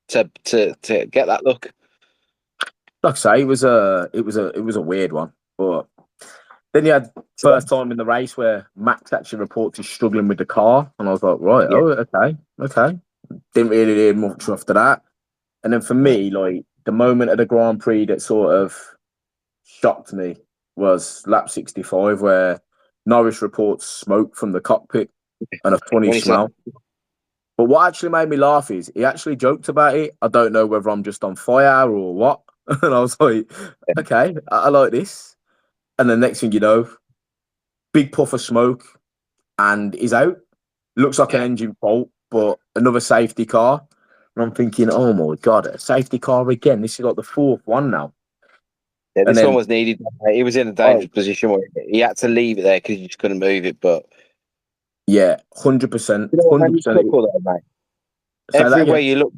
get that look. Like I say, it was a weird one, but then you had So, first time in the race where Max actually reports he's struggling with the car, and I was like, right, yeah, oh, okay, okay. Didn't really hear much after that. And then for no, me, like the moment of the Grand Prix that sort of shocked me was lap 65, where Norris reports smoke from the cockpit and a funny when he's like, smell. But what actually made me laugh is he actually joked about it. I don't know whether I'm just on fire or what. And I was like, okay, I like this. And the next thing you know, big puff of smoke and he's out. Looks like an yeah, engine fault, but another safety car. And I'm thinking, oh my God, a safety car again. This is like the fourth one now. yeah, And this one then, was needed. He was in a oh, dangerous position where he had to leave it there because he just couldn't move it. But yeah, 100%, you know what made me 100%. chuckle though, mate? Say that Everywhere again. you looked,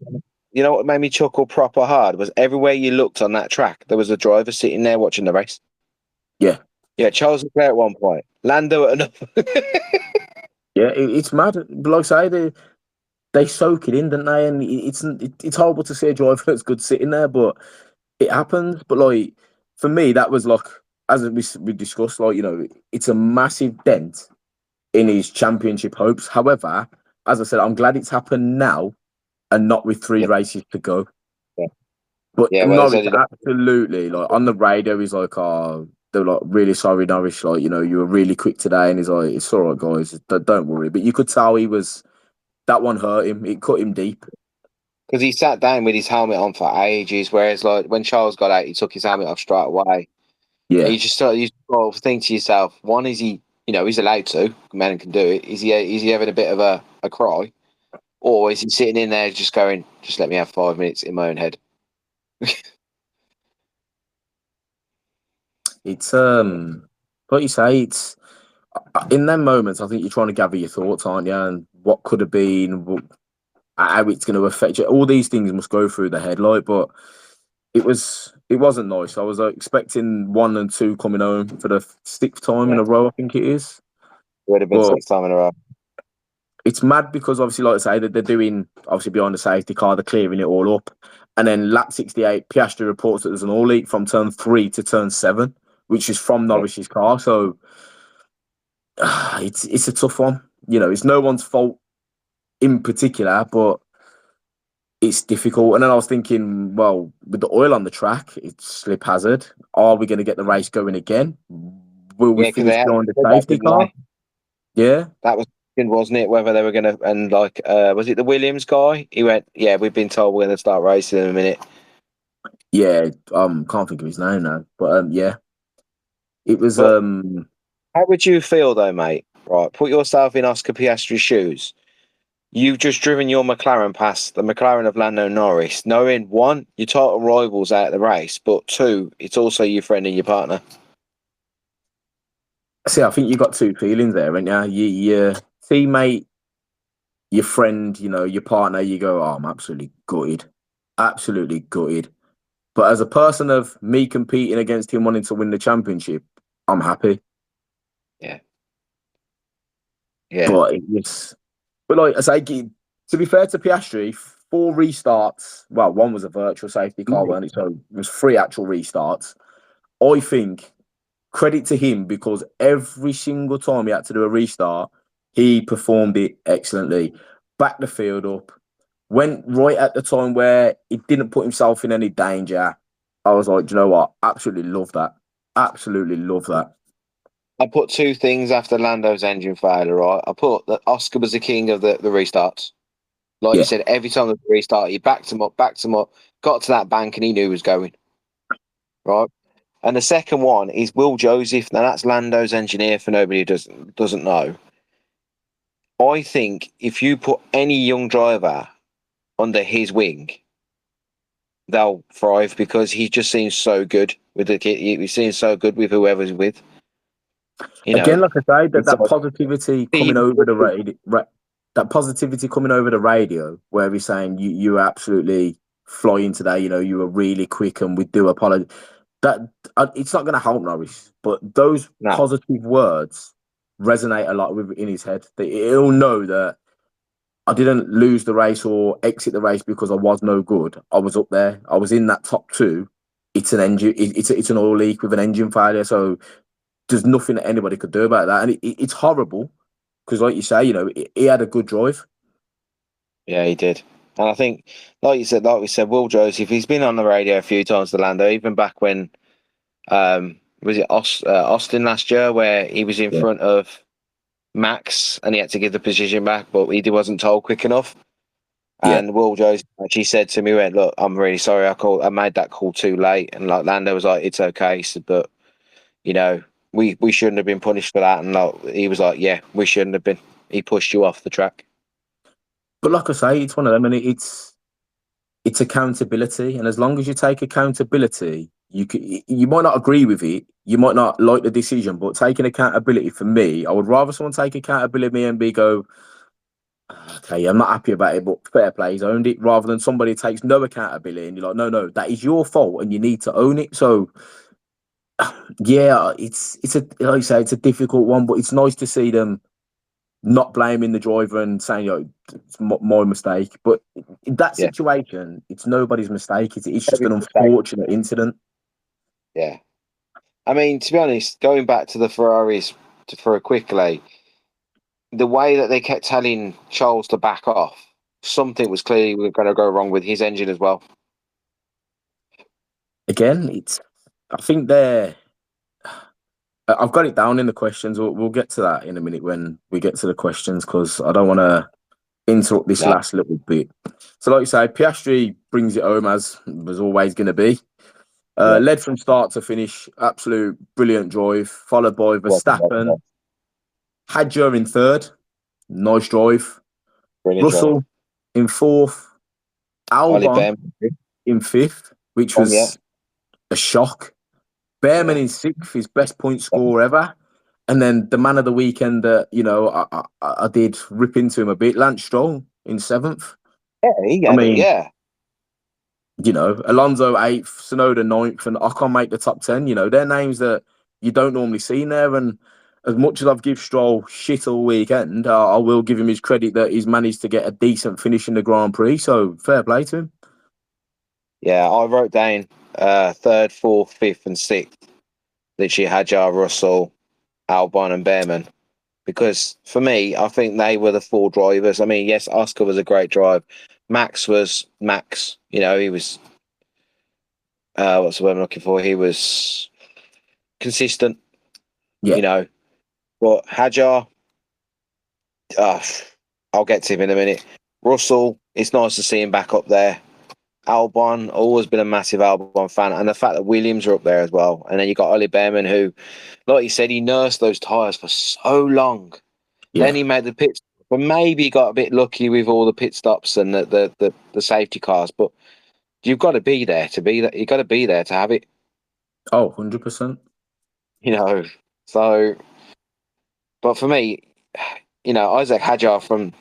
you know what made me chuckle proper hard was everywhere you looked on that track, there was a driver sitting there watching the race. Yeah, Yeah, Charles Leclerc at one point, Lando at another. yeah, it's mad. But like I say, they soak it in, don't they? And it's horrible to see a driver that's good sitting there, but it happens. But like for me, that was like as we discussed, like it's a massive dent in his championship hopes. However, as I said, I'm glad it's happened now and not with three Yeah, races to go. yeah, But yeah. Whereas I Norwich did, absolutely like on the radio, he's like, "Oh, they're like really sorry, Norwich. Like you were really quick today." And he's like, "It's all right, guys. Don't worry." But you could tell he was that one hurt him. It cut him deep. because he sat down with his helmet on for ages. Whereas like when Charles got out, he took his helmet off straight away. And Yeah, you sort of think to yourself, one, is he, he's allowed to, man can do it. Is he having a bit of a cry? Or is he sitting in there just going, just let me have 5 minutes in my own head? it's like you say, it's in them moments. I think you're trying to gather your thoughts, aren't you? And what could have been, how it's going to affect you. All these things must go through the headlight, but it wasn't nice. I was expecting one and two coming home for the sixth time in Yeah, a row. I think it is, would have been but 6 time in a row. it's mad because obviously, like I say, that they're doing obviously behind the safety car, they're clearing it all up, and then lap 68, Piastri reports that there's an all leak from turn 3 to turn 7, which is from Yeah, Norris's car. So it's a tough one. It's no one's fault in particular, but it's difficult. And then I was thinking, well, with the oil on the track, it's slip hazard. Are we going to get the race going again? Will we yeah, because finish they had behind the that, safety didn't car? they? Yeah, That was, wasn't it? Whether they were going to, and like, was it the Williams guy? He went, yeah, we've been told we're going to start racing in a minute. yeah. Can't think of his name now, but yeah, it was But how would you feel though, mate? Right, put yourself in Oscar Piastri's shoes. You've just driven your McLaren past the McLaren of Lando Norris, knowing one, your title rivals out of the race, but two, it's also your friend and your partner. See, I think you got two feelings there, and yeah, your teammate, your friend, your partner. You go, oh, I'm absolutely gutted. But as a person of me competing against him wanting to win the championship, I'm happy. Yeah, yeah, But but like I say, to be fair to Piastri, four restarts. Well, one was a virtual safety car, wasn't it? So it was three actual restarts. I think credit to him because every single time he had to do a restart, he performed it excellently. Backed the field up, went right at the time where he didn't put himself in any danger. I was like, do you know what? Absolutely love that. Absolutely love that. I put two things after Lando's engine failure, right? I put that Oscar was the king of the restarts. Like you Yeah. said, every time the restart, he backed him up, got to that bank, and he knew he was going, right? And the second one is Will Joseph. Now that's Lando's engineer. For nobody who doesn't know, I think if you put any young driver under his wing, they'll thrive because he just seems so good with the kid. He seems so good with whoever's with. You know, Again, like I say, that it's that like, positivity coming over the radio, that positivity coming over the radio, where he's saying you absolutely flying today. You were really quick, and we do apologize. That it's not going to help Norris, but those no, positive words, resonate a lot with in his head. That he'll know that I didn't lose the race or exit the race because I was no good. I was up there. I was in that top two. It's an engine. It's an oil leak with an engine failure. So there's nothing that anybody could do about that, and it's horrible because, like you say, he had a good drive. Yeah, he did. And I think, like we said, Will Joseph, he's been on the radio a few times to Lando, even back when was it Austin last year, where he was in Yeah, front of Max and he had to give the position back, but he wasn't told quick enough. yeah. And Will Joseph actually said to me, he went, "Look, I'm really sorry. I made that call too late." And like Lando was like, "It's okay." He said, "But you know, we shouldn't have been punished for that." And like, he was like, "Yeah, we shouldn't have been. He pushed you off the track." But like I say, it's one of them, and it's accountability. And as long as you take accountability, you might not agree with it, you might not like the decision, but taking accountability for me, I would rather someone take accountability and be go, okay, I'm not happy about it, but fair play, he's owned it, rather than somebody takes no accountability and you're like, no, no, that is your fault and you need to own it. So yeah, it's a like you say, it's a difficult one, but it's nice to see them not blaming the driver and saying, it's my mistake. But in that Yeah, situation, it's nobody's mistake. It's just every an mistake. unfortunate incident. Yeah, I mean, to be honest, going back to the Ferraris for a quickly, the way that they kept telling Charles to back off, something was clearly going to go wrong with his engine as well. Again, I think they're. I've got it down in the questions. We'll get to that in a minute when we get to the questions because I don't want to interrupt this No, last little bit. So, like you say, Piastri brings it home as was always going to be. yeah, Led from start to finish, absolute brilliant drive, followed by Verstappen. Hadjar in third, nice drive. brilliant drive. Russell in fourth, Ollie Albon Bam, in fifth, which yeah, was a shock. Behrman yeah, in sixth, his best point score ever. And then the man of the weekend that, I did rip into him a bit, Lance Stroll in seventh. yeah, he I had it, mean, yeah, Alonso eighth, Sonoda ninth, and Ocon make the top 10. They're names that you don't normally see in there. And as much as I've give Stroll shit all weekend, I will give him his credit that he's managed to get a decent finish in the Grand Prix. So fair play to him. yeah. I wrote down third, fourth, fifth, and sixth. Literally, Hadjar, Russell, Albon, and Behrman. Because for me, I think they were the four drivers. I mean, yes, Oscar was a great drive. Max was Max. He was what's the word I'm looking for? He was consistent. Yeah. You know, but Hadjar, uh, I'll get to him in a minute. Russell, it's nice to see him back up there. Albon, always been a massive Albon fan, and the fact that Williams are up there as well. And then you got Ollie Behrman, who, like you said, he nursed those tyres for so long. Then Yeah. he made the pits, but maybe got a bit lucky with all the pit stops and the safety cars. But you've got to be there to be that. You've got to be there to have it. Oh, 100%. You know. So, but for me, Isaac Hadjar from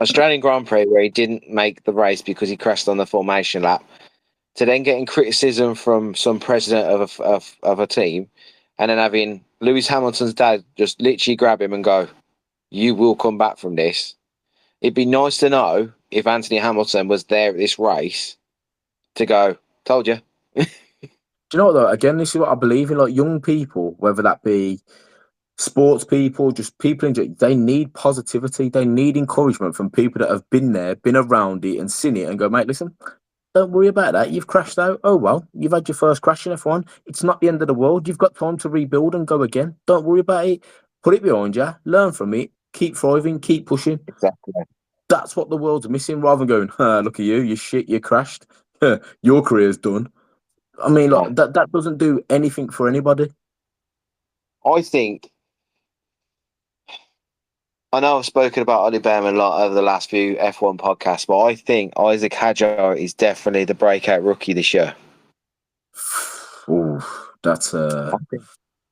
Australian Grand Prix, where he didn't make the race because he crashed on the formation lap, to then getting criticism from some president of a team, and then having Lewis Hamilton's dad just literally grab him and go, "You will come back from this." It'd be nice to know if Anthony Hamilton was there at this race to go, "Told you." Do you know what, though? Again, this is what I believe in. Like young people, whether that be sports people, just people in general, they need positivity. They need encouragement from people that have been there, been around it, and seen it and go, mate, listen, don't worry about that. You've crashed out. Oh, well, you've had your first crash in F1. It's not the end of the world. You've got time to rebuild and go again. Don't worry about it. Put it behind you. Learn from it. Keep thriving. Keep pushing. Exactly. That's what the world's missing rather than going, look at you. You shit. You crashed. Your career's done. I mean, No. like, that doesn't do anything for anybody. I think I know I've spoken about Ollie Behrman a lot over the last few F1 podcasts, but I think Isaac Hadjar is definitely the breakout rookie this year. Ooh, that's I a think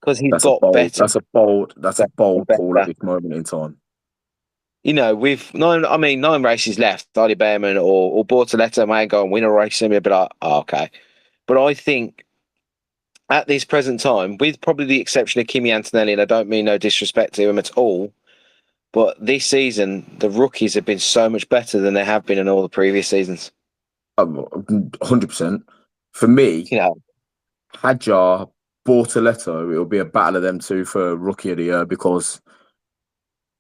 because he's that's a got bold better, that's a better, and bold call at better. this moment in time. With nine races left, Ollie Behrman or Bortoleto may go and win a race and we'll be like, oh, okay. But I think at this present time, with probably the exception of Kimi Antonelli, and I don't mean no disrespect to him at all, but this season the rookies have been so much better than they have been in all the previous seasons. 100%. For me, You know, Hadjar, Bortoletto, it'll be a battle of them two for Rookie of the Year because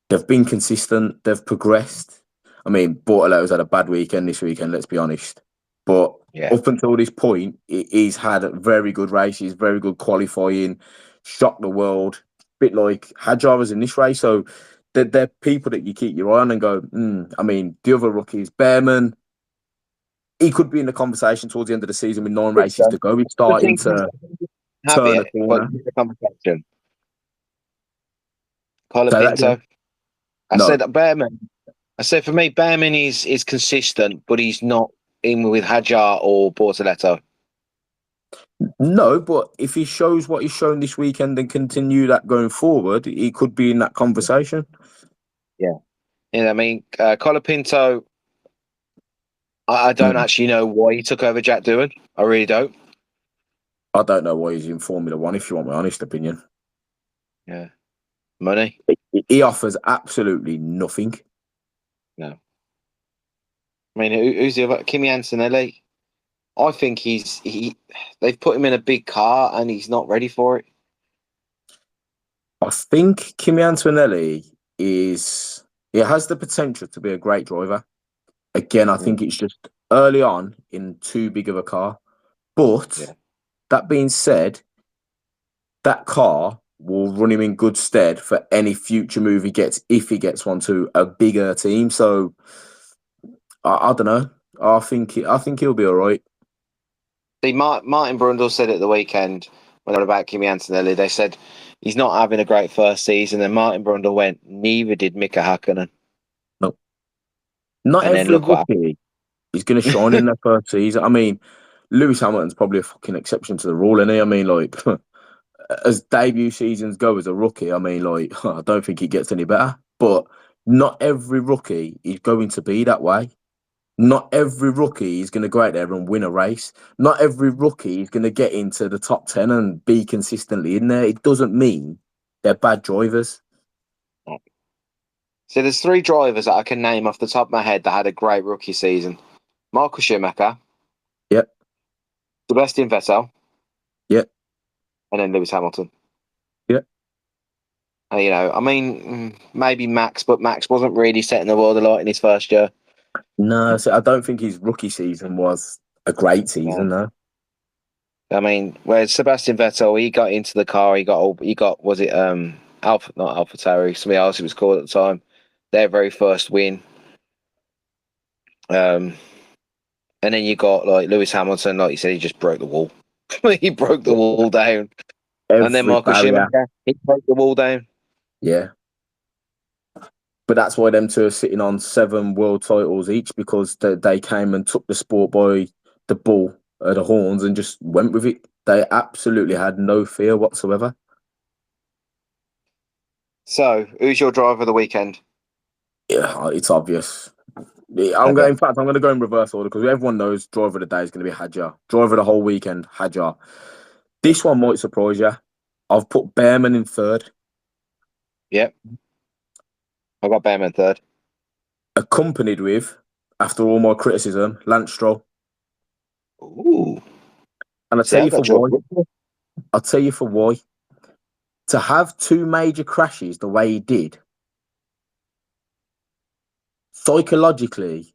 they've been consistent, they've progressed. I mean, Bortoletto's had a bad weekend this weekend, let's be honest. But yeah. up until this point, he's had very good races, very good qualifying, shocked the world, bit like Hadjar was in this race. So they're people that you keep your eye on and go, I mean, the other rookies, Behrman, he could be in the conversation towards the end of the season with 9 races to go. He's I starting think to have turn a it, but corner. the conversation. Carla Say that Pinto. again. I No, said that Behrman. I said for me, Behrman is consistent, but he's not in with Hadjar or Bortoletto. no, but if he shows what he's shown this weekend and continue that going forward, he could be in that conversation. Yeah. I mean, Colapinto, I don't Mm. actually know why he took over Jack Doohan. I really don't. I don't know why he's in Formula One, if you want my honest opinion. Yeah. Money? He offers absolutely nothing. No. I mean, who's the other? Kimi Antonelli. I think they've put him in a big car and he's not ready for it. I think Kimi Antonelli he has the potential to be a great driver. Again, I think it's just early on in too big of a car. But Yeah. that being said, that car will run him in good stead for any future move he gets if he gets one to a bigger team. So I don't know. I think he'll be all right. See, Martin Brundle said at the weekend when they were about Kimi Antonelli, they said he's not having a great first season. And Martin Brundle went, neither did Mika Hakkinen. No, not And then every look what rookie is going to shine in happened. their first season. I mean, Lewis Hamilton's probably a fucking exception to the rule, isn't he? I mean, like as debut seasons go as a rookie, I mean, like I don't think he gets any better. But not every rookie is going to be that way. Not every rookie is going to go out there and win a race. Not every rookie is going to get into the top 10 and be consistently in there. It doesn't mean they're bad drivers. So there's three drivers that I can name off the top of my head that had a great rookie season. Michael Schumacher, Yep, Sebastian Vettel, yep, and then Lewis Hamilton. yep. And, I mean, maybe Max, but Max wasn't really setting the world alight in his first year. No, so I don't think his rookie season was a great season, No. though. I mean, whereas Sebastian Vettel, he got into the car, was it Alpha, not Alpha Tauri, somebody else it was called at the time, their very first win. Um, and then you got like Lewis Hamilton, like you said, he just broke the wall. He broke the wall down. And then Every Michael barrier, Schumacher, he broke the wall down. yeah. But that's why them two are sitting on 7 world titles each because they came and took the sport by the bull, the horns, and just went with it. They absolutely had no fear whatsoever. So, who's your driver of the weekend? Yeah, it's obvious. Okay. In fact, I'm going to go in reverse order because everyone knows driver of the day is going to be Hadjar. Driver of the whole weekend, Hadjar. This one might surprise you. I've put Behrman in third, Yep. I got Bam in third. accompanied with, after all my criticism, Lance Stroll. Ooh. And I'll See, tell I you for got George why. Russell. I'll tell you for why. To have 2 major crashes the way he did, psychologically,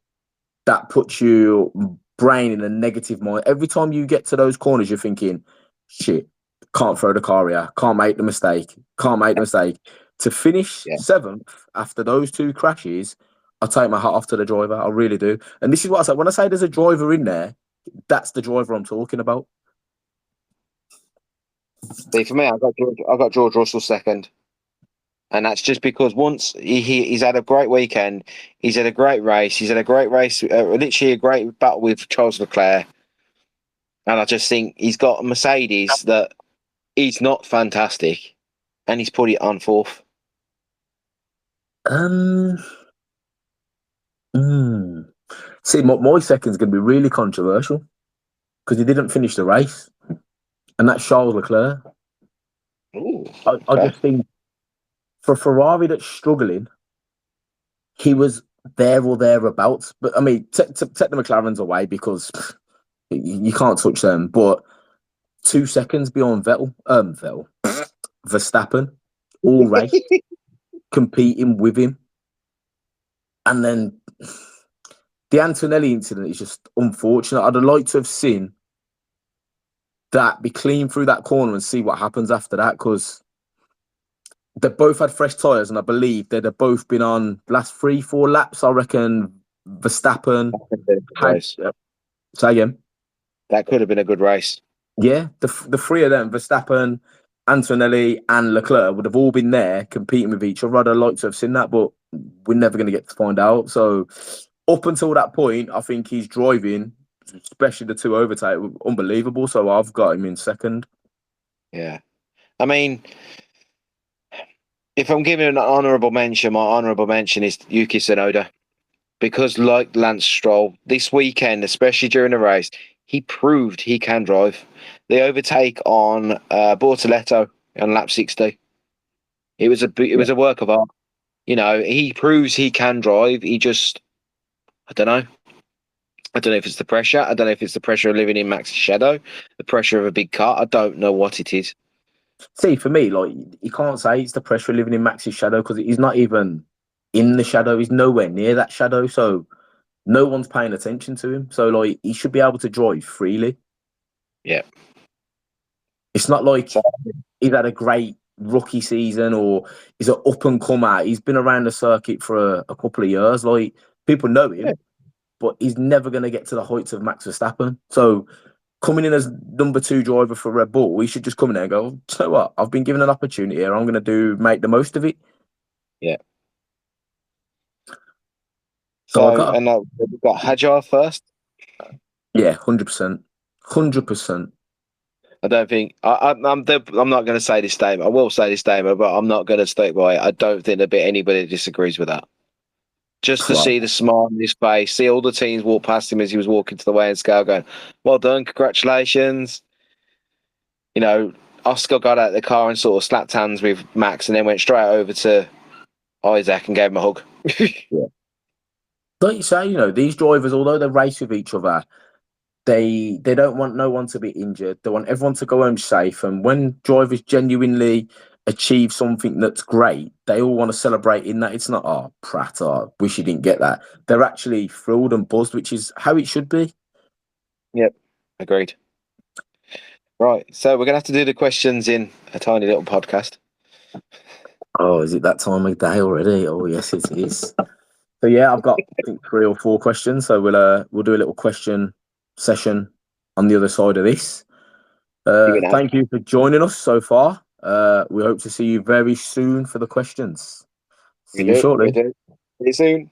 that puts your brain in a negative mind. Every time you get to those corners, you're thinking, shit, can't throw the car here, can't make the mistake, can't make the mistake. To finish Yeah. 7th after those 2 crashes, I take my hat off to the driver. I really do. And this is what I say. When I say there's a driver in there, that's the driver I'm talking about. See, for me, I got George Russell second. And that's just because once he's had a great weekend, he's had a great race, literally a great battle with Charles Leclerc. And I just think he's got a Mercedes that he's not fantastic, and he's put it on fourth. Um, hmm. See, my second's going to be really controversial because he didn't finish the race. and that's Charles Leclerc. Ooh, I okay. just think for Ferrari that's struggling, he was there or thereabouts. But I mean, take the McLarens away because you can't touch them. But 2 seconds beyond Verstappen, all race competing with him, and then the Antonelli incident is just unfortunate. I'd have liked to have seen that be clean through that corner and see what happens after that, because they both had fresh tyres, and I believe they'd have both been on last 3-4 laps. I reckon Verstappen That could have been a good had. race. Say again. That could have been a good race. Yeah, the three of them, Verstappen, Antonelli, and Leclerc, would have all been there competing with each other. I'd have liked to have seen that, but we're never going to get to find out. So up until that point, I think he's driving, especially the two overtake, unbelievable. So I've got him in second. Yeah. I mean, if I'm giving an honourable mention, my honourable mention is Yuki Tsunoda. Because, like Lance Stroll, this weekend, especially during the race, he proved he can drive. The overtake on Bortoletto on lap 60. It was a work of art. You know, he proves he can drive. He just, I don't know. I don't know if it's the pressure. I don't know if it's the pressure of living in Max's shadow, the pressure of a big car. I don't know what it is. See, for me, like, you can't say it's the pressure of living in Max's shadow, because he's not even in the shadow. He's nowhere near that shadow. So no one's paying attention to him. So, like, he should be able to drive freely. Yeah. It's not like So, he's had a great rookie season or he's an up and comer. He's been around the circuit for a couple of years. Like, people know yeah. him, but he's never going to get to the heights of Max Verstappen. So coming in as number 2 driver for Red Bull, he should just come in there and go, so what? I've been given an opportunity here. I'm going to make the most of it. Yeah. So I So, got, and we've got Hajar first. yeah, 100%. 100%. I don't think I'm not going to say this statement. I will say this statement, but I'm not going to stick by it. I don't think there'll be anybody that disagrees with that. Just to Well, see the smile on his face, see all the teams walk past him as he was walking to the weigh-in scale, going, "Well done, congratulations." You know, Oscar got out of the car and sort of slapped hands with Max, and then went straight over to Isaac and gave him a hug. yeah. Like you say, these drivers, although they race with each other, they don't want no one to be injured. They want everyone to go home safe. And when drivers genuinely achieve something that's great, they all want to celebrate in that. It's not, oh, Pratt, oh, wish you didn't get that. They're actually thrilled and buzzed, which is how it should be. Yep, agreed. Right, so we're gonna have to do the questions in a tiny little podcast. Oh, is it that time of day already? Oh, yes, it is. So yeah, I've got, I think, 3 or 4 questions. So we'll do a little question session on the other side of this. Give it now. Thank you for joining us so far. We hope to see you very soon for the questions. See We you do. We shortly. do. See you soon.